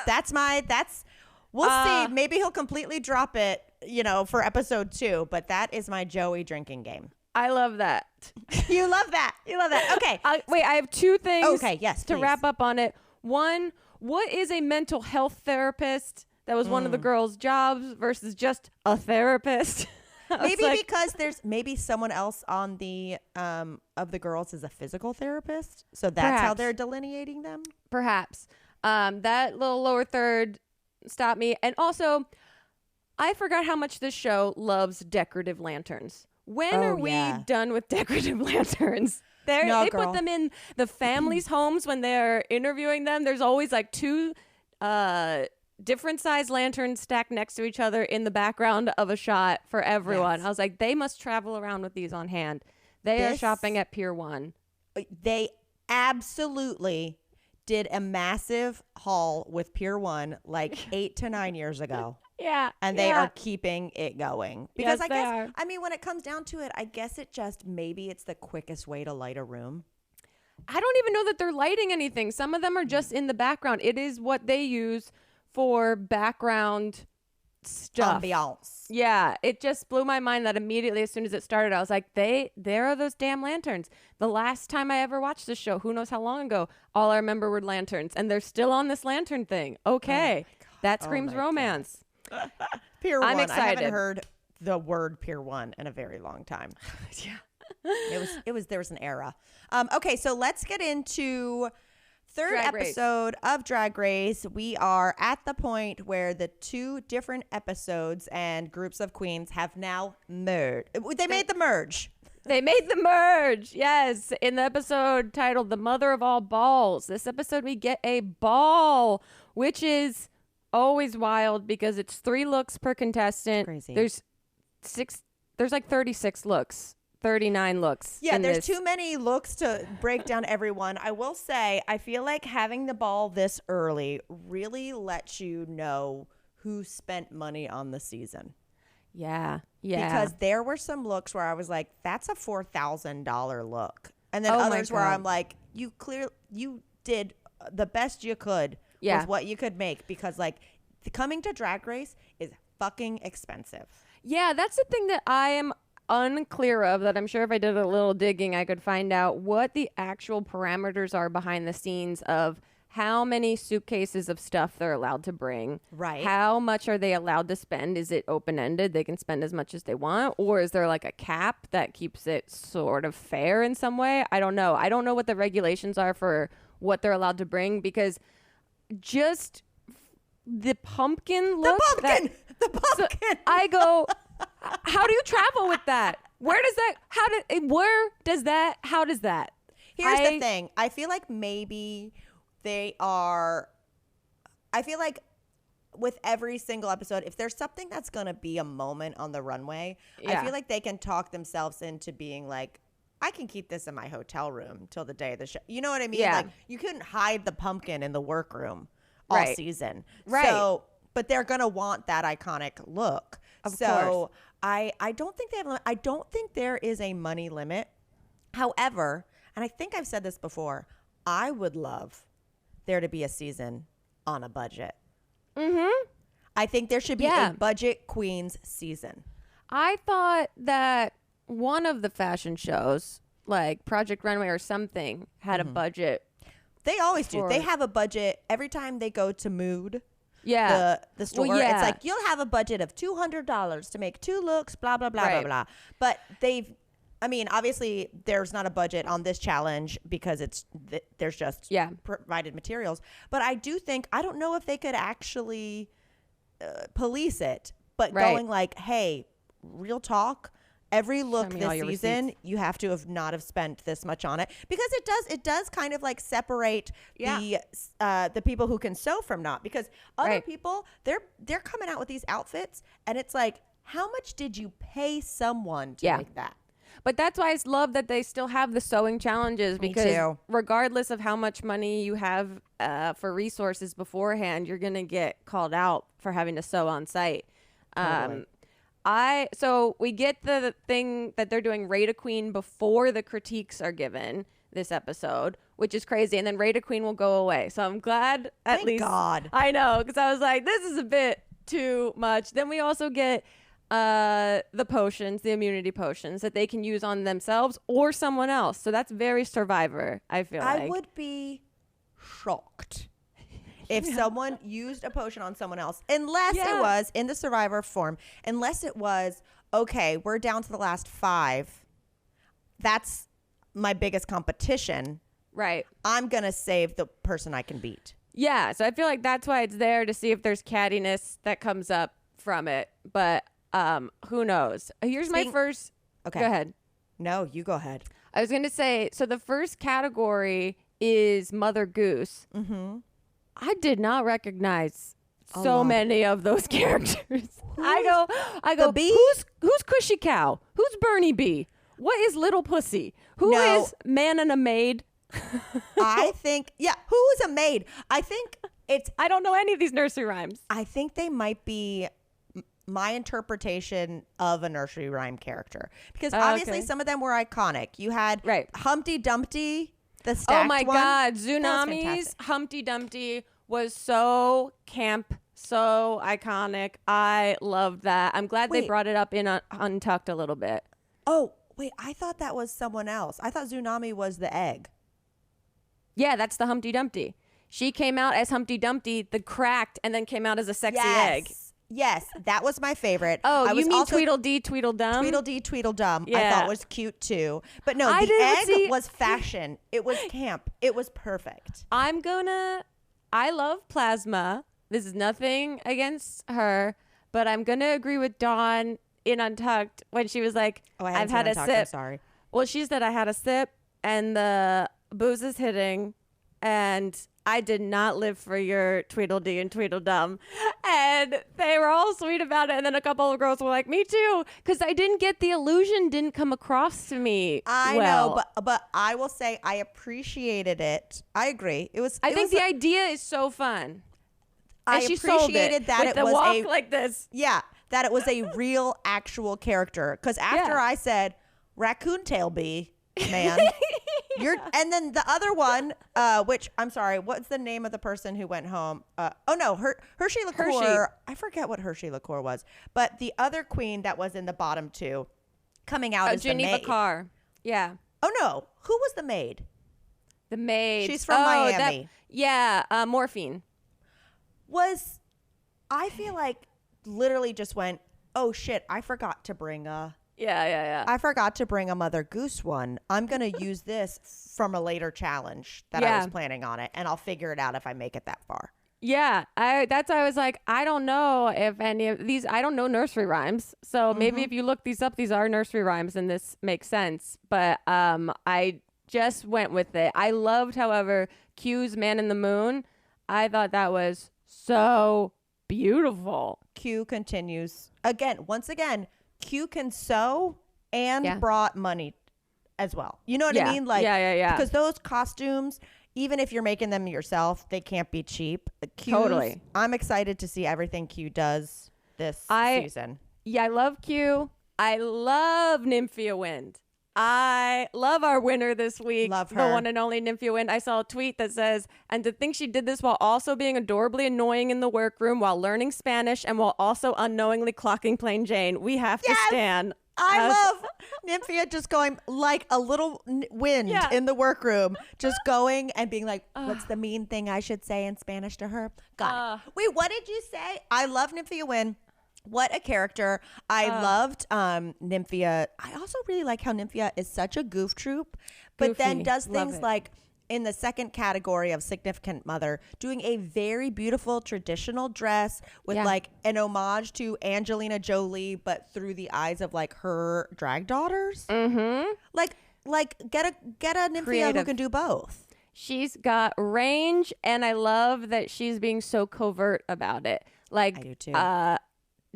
we'll see. Maybe he'll completely drop it, you know, for episode 2, but that is my Joey drinking game. I love that. You love that. Okay. Wait, I have 2 things to wrap up on it. One, what is a mental health therapist? That was one of the girls' jobs versus just a therapist. Maybe because there's maybe someone else on the of the girls is a physical therapist. So that's how they're delineating them. Perhaps. That little lower third stopped me. And also, I forgot how much this show loves decorative lanterns. When are we done with decorative lanterns? They put them in the families' homes when they're interviewing them. There's always like 2 different size lanterns stacked next to each other in the background of a shot for everyone. I was like, they must travel around with these on hand. They are shopping at Pier 1. They absolutely did a massive haul with Pier 1 like 8 to 9 years ago. And they are keeping it going. Because I mean, when it comes down to it, I guess maybe it's the quickest way to light a room. I don't even know that they're lighting anything. Some of them are just in the background. It is what they use for background stuff. Ambiance. Yeah, it just blew my mind that immediately as soon as it started, I was like, there are those damn lanterns. The last time I ever watched this show, who knows how long ago, all I remember were lanterns, and they're still on this lantern thing. Okay, that screams romance. Pier 1. I'm excited. I haven't heard the word Pier 1 in a very long time. There was an era. Okay, so let's get into third episode of Drag Race. We are at the point where the 2 different episodes and groups of queens have now merged. They made the merge. They made the merge. Yes. In the episode titled The Mother of All Balls, this episode we get a ball, which is always wild because it's 3 looks per contestant. Crazy. There's like 36 looks. 39 looks. Yeah, there's too many looks to break down everyone. I will say, I feel like having the ball this early really lets you know who spent money on the season. Yeah. Yeah. Because there were some looks where I was like, that's a $4,000 look. And then Oh my others where God. I'm like, you did the best you could Yeah. with what you could make, because like coming to Drag Race is fucking expensive. Yeah, that's the thing that I am unclear of, that I'm sure if I did a little digging, I could find out what the actual parameters are behind the scenes of how many suitcases of stuff they're allowed to bring. Right. How much are they allowed to spend? Is it open-ended? They can spend as much as they want? Or is there like a cap that keeps it sort of fair in some way? I don't know. I don't know what the regulations are for what they're allowed to bring, because just the pumpkin look. The pumpkin. So I go, how do you travel with that? Where does that, how does that? Here's the thing. I feel like maybe I feel like with every single episode, if there's something that's going to be a moment on the runway, I feel like they can talk themselves into being like, I can keep this in my hotel room till the day of the show. You know what I mean? Yeah. Like, you couldn't hide the pumpkin in the workroom all Right. season. Right. So, but they're going to want that iconic look. Of so course. I don't think I don't think there is a money limit. However, and I think I've said this before, I would love there to be a season on a budget. Mm-hmm. I think there should be a budget queens season. I thought that one of the fashion shows, like Project Runway or something, had a budget. They always do. They have a budget every time they go to Mood. Yeah. The store. Well, yeah. It's like, you'll have a budget of $200 to make 2 looks, blah, blah, blah, Right. blah, blah. But obviously there's not a budget on this challenge because there's just provided materials. But I do think, I don't know if they could actually police it, but going like, hey, real talk, every look this season, you have to not have spent this much on it, because it does kind of like separate the people who can sew from not, because other people, they're coming out with these outfits and it's like, how much did you pay someone to make that? But that's why I love that they still have the sewing challenges, because regardless of how much money you have for resources beforehand, you're going to get called out for having to sew on site. Totally. So we get the thing that they're doing Rate a Queen before the critiques are given this episode, which is crazy. And then Rate a Queen will go away. So I'm glad at least. Thank God. I know, because I was like, this is a bit too much. Then we also get the potions, the immunity potions that they can use on themselves or someone else. So that's very Survivor, I feel like. I would be shocked if someone used a potion on someone else, unless it was in the Survivor form, unless it was, okay, we're down to the last 5. That's my biggest competition. Right. I'm going to save the person I can beat. Yeah. So I feel like that's why it's there, to see if there's cattiness that comes up from it. But who knows? Here's my first. Okay. Go ahead. No, you go ahead. I was going to say, so the first category is Mother Goose. Mm-hmm. I did not recognize so many of those characters. I go. Who's Cushy Cow? Who's Bernie B? What is Little Pussy? Who is Man and a Maid? I think, who's a maid? I think I don't know any of these nursery rhymes. I think they might be my interpretation of a nursery rhyme character, because obviously some of them were iconic. You had Humpty Dumpty, the stacked one. God, Tsunami's Humpty Dumpty was so camp, so iconic. I loved that. I'm glad they brought it up in Untucked a little bit. Oh, wait, I thought that was someone else. I thought Tsunami was the egg. Yeah, that's the Humpty Dumpty. She came out as Humpty Dumpty, the cracked, and then came out as a sexy egg. Yes, that was my favorite. Oh, you mean Tweedledee, Tweedledum? Tweedledee, Tweedledum. Yeah. I thought was cute too. But no, the egg was fashion. It was camp. It was perfect. I love Plasma. This is nothing against her, but I'm going to agree with Dawn in Untucked when she was like, I've had a sip. I'm sorry. Well, she said I had a sip and the booze is hitting and I did not live for your Tweedledee and Tweedledum. And they were all sweet about it. And then a couple of girls were like, me too. Because I didn't get the illusion, didn't come across to me. I know, but I will say I appreciated it. I agree. I think the idea is so fun. I appreciated that with it the was walk like this. Yeah. that it was a real, actual character. Because after I said, Raccoon Tail Bee, man, and then the other one, which I'm sorry, what's the name of the person who went home? Hershey Liqueur. I forget what Hershey Liqueur was, but the other queen that was in the bottom two, coming out as Geneva the maid. Carr. Yeah. Oh no, who was the maid? The maid. She's from Miami. Morphine. I feel like literally just went, oh shit, I forgot to bring a. Yeah. I forgot to bring a Mother Goose one. I'm going to use this from a later challenge that I was planning on it, and I'll figure it out if I make it that far. Yeah, that's why I was like, I don't know if any of these, I don't know nursery rhymes. So maybe if you look these up, these are nursery rhymes and this makes sense. But I just went with it. I loved, however, Q's Man in the Moon. I thought that was so beautiful. Q continues. Once again, Q can sew and brought money as well. You know what I mean? Like, because those costumes, even if you're making them yourself, they can't be cheap. Totally. I'm excited to see everything Q does this season. Yeah, I love Q. I love Nymphia Wind. I love our winner this week. Love her. The one and only Nymphia Wind. I saw a tweet that says, and to think she did this while also being adorably annoying in the workroom, while learning Spanish, and while also unknowingly clocking Plain Jane. We have to stand. I love Nymphia just going like a little wind in the workroom, just going and being like, what's the mean thing I should say in Spanish to her? Got it. Wait, what did you say? I love Nymphia Wind. What a character. I loved Nymphia. I also really like how Nymphia is such a goof troop, but then does things like in the second category of significant mother, doing a very beautiful traditional dress with like an homage to Angelina Jolie, but through the eyes of like her drag daughters. Mm-hmm. Like get a Nymphia who can do both. She's got range, and I love that she's being so covert about it. Like, I do too.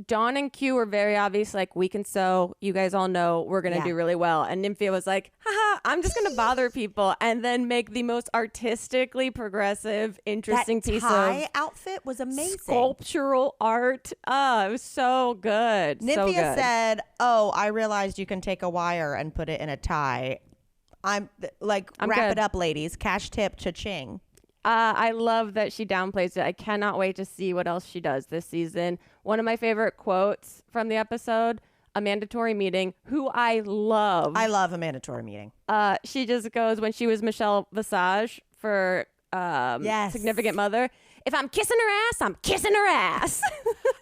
Dawn and Q were very obvious, like, we can sew. You guys all know we're going to do really well. And Nymphia was like, haha, I'm just going to bother people, and then make the most artistically progressive, interesting piece of tie outfit was amazing. Sculptural art. It was so good. Nymphia said, oh, I realized you can take a wire and put it in a tie. I'm wrap it up, ladies. Cash tip, cha-ching. I love that she downplays it. I cannot wait to see what else she does this season. One of my favorite quotes from the episode, a mandatory meeting, who I love. I love a mandatory meeting. She just goes, when she was Michelle Visage for Significant Mother, if I'm kissing her ass, I'm kissing her ass.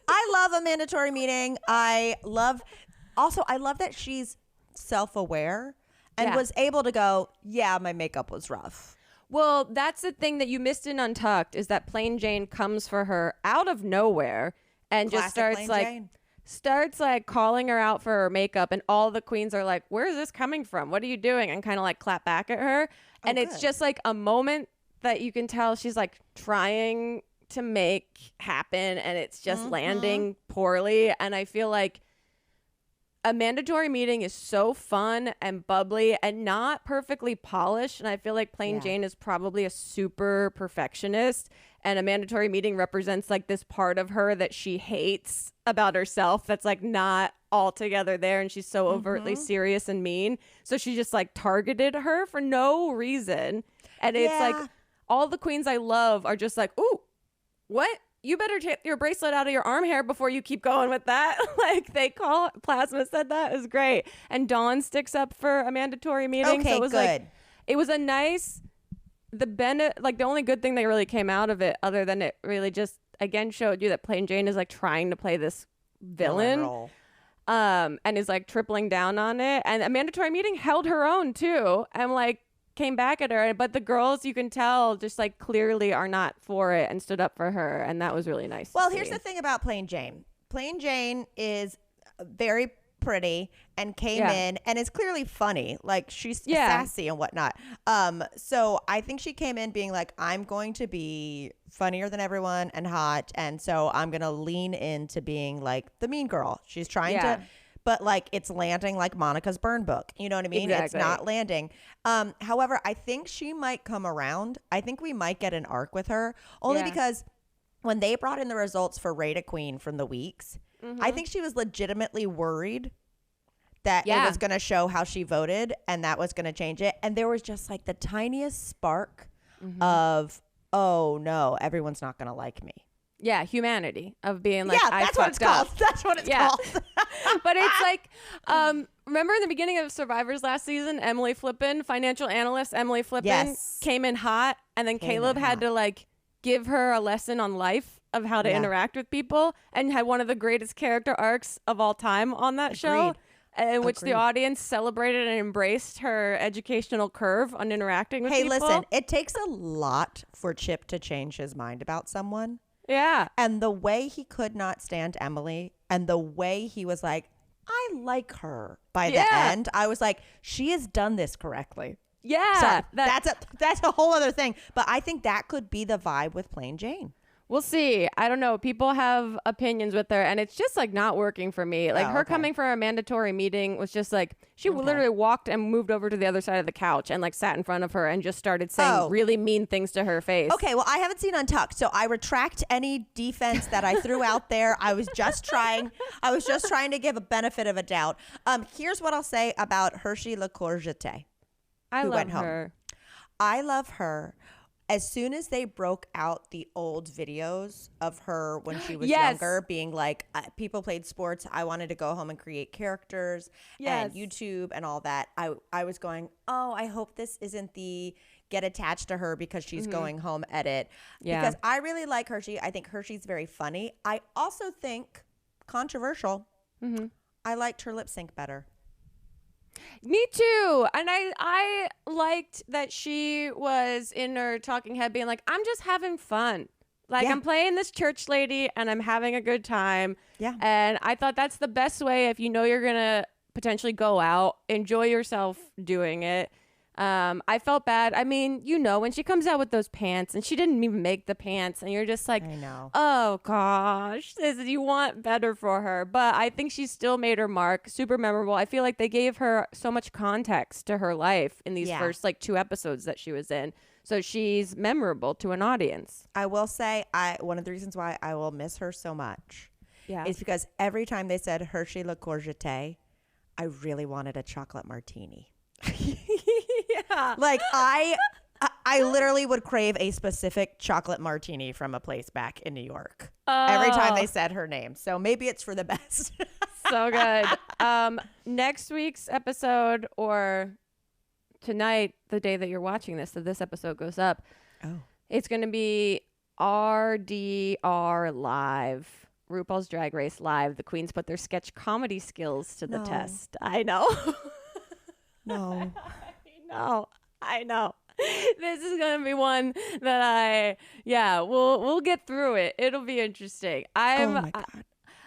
I love a mandatory meeting. I love that she's self-aware and was able to go, yeah, my makeup was rough. Well, that's the thing that you missed in Untucked, is that Plain Jane comes for her out of nowhere and just starts calling her out for her makeup, and all the queens are like, where is this coming from? What are you doing? And kind of like clap back at her. And it's just like a moment that you can tell she's like trying to make happen, and it's just landing poorly. And I feel like a mandatory meeting is so fun and bubbly and not perfectly polished. And I feel like Plain Jane is probably a super perfectionist. And a mandatory meeting represents like this part of her that she hates about herself that's like not altogether there. And she's so overtly serious and mean. So she just like targeted her for no reason. And it's like all the queens I love are just like, ooh, what? You better take your bracelet out of your arm hair before you keep going with that. Like Plasma said that. It was great. And Dawn sticks up for a mandatory meeting. Okay, so it was good. It was a nice, the only good thing that really came out of it, other than it really just, again, showed you that Plain Jane is like trying to play this villain role. And is like tripling down on it. And a mandatory meeting held her own too. And like, came back at her, but the girls, you can tell, just like clearly are not for it and stood up for her, and that was really nice. Well, here's the thing about Plain Jane. Plain Jane is very pretty and came in and is clearly funny. Like, she's sassy and whatnot. So I think she came in being like, I'm going to be funnier than everyone and hot, and so I'm gonna lean into being like the mean girl. She's trying to. But like, it's landing like Monica's burn book. You know what I mean? Exactly. It's not landing. However, I think she might come around. I think we might get an arc with her, only because when they brought in the results for Rate a Queen from the weeks, I think she was legitimately worried that it was going to show how she voted and that was going to change it. And there was just like the tiniest spark of, oh no, everyone's not going to like me. Yeah, humanity of being like, I that's what it's fucked up. called. That's what it's called. But it's like, remember in the beginning of Survivors last season, Emily Flippin, financial analyst Emily Flippin, came in hot, and then Caleb had to like give her a lesson on life of how to interact with people, and had one of the greatest character arcs of all time on that show, in which the audience celebrated and embraced her educational curve on interacting with people. Hey, listen, it takes a lot for Chip to change his mind about someone. Yeah. And the way he could not stand Emily, and the way he was like, I like her by the end, I was like, she has done this correctly. Yeah. Sorry, that's a whole other thing. But I think that could be the vibe with Plain Jane. We'll see. I don't know. People have opinions with her, and it's just like not working for me. Like her coming for a mandatory meeting was just like, she literally walked and moved over to the other side of the couch and like sat in front of her and just started saying really mean things to her face. Okay, well, I haven't seen Untucked, so I retract any defense that I threw out there. I was just trying to give a benefit of a doubt. Here's what I'll say about Hershey LaCourgette. I love her. I love her. As soon as they broke out the old videos of her when she was younger, being like, people played sports, I wanted to go home and create characters and YouTube and all that. I was going, oh, I hope this isn't the get attached to her because she's going home edit. Yeah. Because I really like Hershey. I think Hershey's very funny. I also think, controversial, I liked her lip sync better. Me too. And I liked that she was in her talking head being like, I'm just having fun. Like I'm playing this church lady and I'm having a good time. Yeah. And I thought that's the best way if you know you're going to potentially go out, enjoy yourself doing it. I felt bad. I mean, you know, when she comes out with those pants and she didn't even make the pants and you're just like, I know. Oh gosh, you want better for her. But I think she still made her mark. Super memorable. I feel like they gave her so much context to her life in these first like 2 episodes that she was in. So she's memorable to an audience. I will say one of the reasons why I will miss her so much is because every time they said Hershey LaCourgette, I really wanted a chocolate martini. Like I literally would crave a specific chocolate martini from a place back in New York every time they said her name. So maybe it's for the best. So good. Next week's episode, or tonight, the day that you're watching this, so this episode goes up. It's going to be RDR Live. RuPaul's Drag Race Live. The queens put their sketch comedy skills to the test. I know. No. I know. This is gonna be one that we'll get through it. It'll be interesting. Oh my God.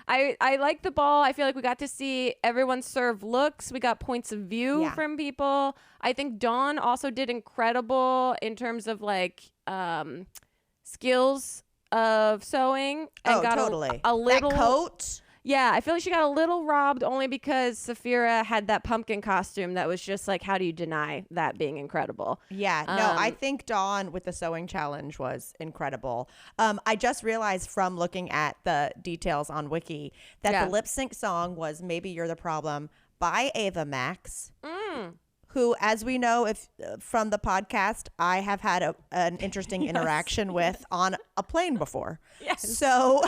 I like the ball. I feel like we got to see everyone serve looks. We got points of view from people. I think Dawn also did incredible in terms of like skills of sewing. And got totally. A little that coat. Yeah, I feel like she got a little robbed only because Saphira had that pumpkin costume that was just like, how do you deny that being incredible? Yeah, no, I think Dawn with the sewing challenge was incredible. I just realized from looking at the details on Wiki that the lip sync song was Maybe You're the Problem by Ava Max. Who, as we know, if from the podcast, I have had an interesting interaction with on a plane before. Yes. So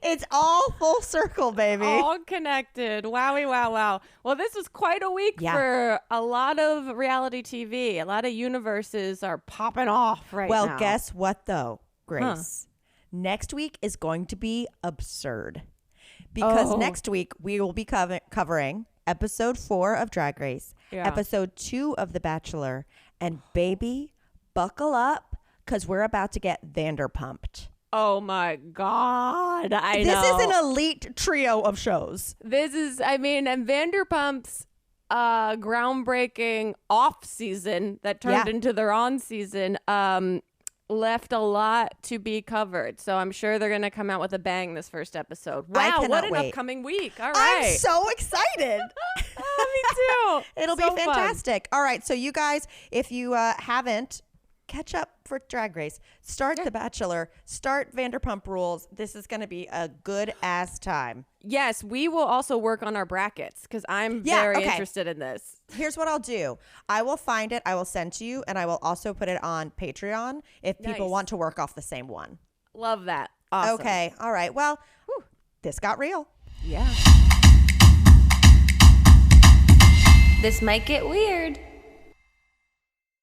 it's all full circle, baby. All connected. Wowie, wow. Well, this was quite a week for a lot of reality TV. A lot of universes are popping off right now. Well, guess what, though, Grace? Next week is going to be absurd. Because next week we will be covering episode 4 of Drag Race, episode 2 of The Bachelor, and baby, buckle up, because we're about to get Vanderpumped. Oh my God. I know. This is an elite trio of shows. And Vanderpump's groundbreaking off season that turned into their on season left a lot to be covered. So I'm sure they're going to come out with a bang this first episode. Wow, what an upcoming week. All right. I'm so excited. Me too. It'll be fantastic. Fun. All right. So you guys, if you haven't catch up for Drag Race. Start The Bachelor. Start Vanderpump Rules. This is going to be a good ass time. Yes, we will also work on our brackets because I'm very interested in this. Here's what I'll do. I will find it. I will send to you, and I will also put it on Patreon if people want to work off the same one. Love that. Awesome. Okay. All right. Well, this got real. Yeah. This might get weird.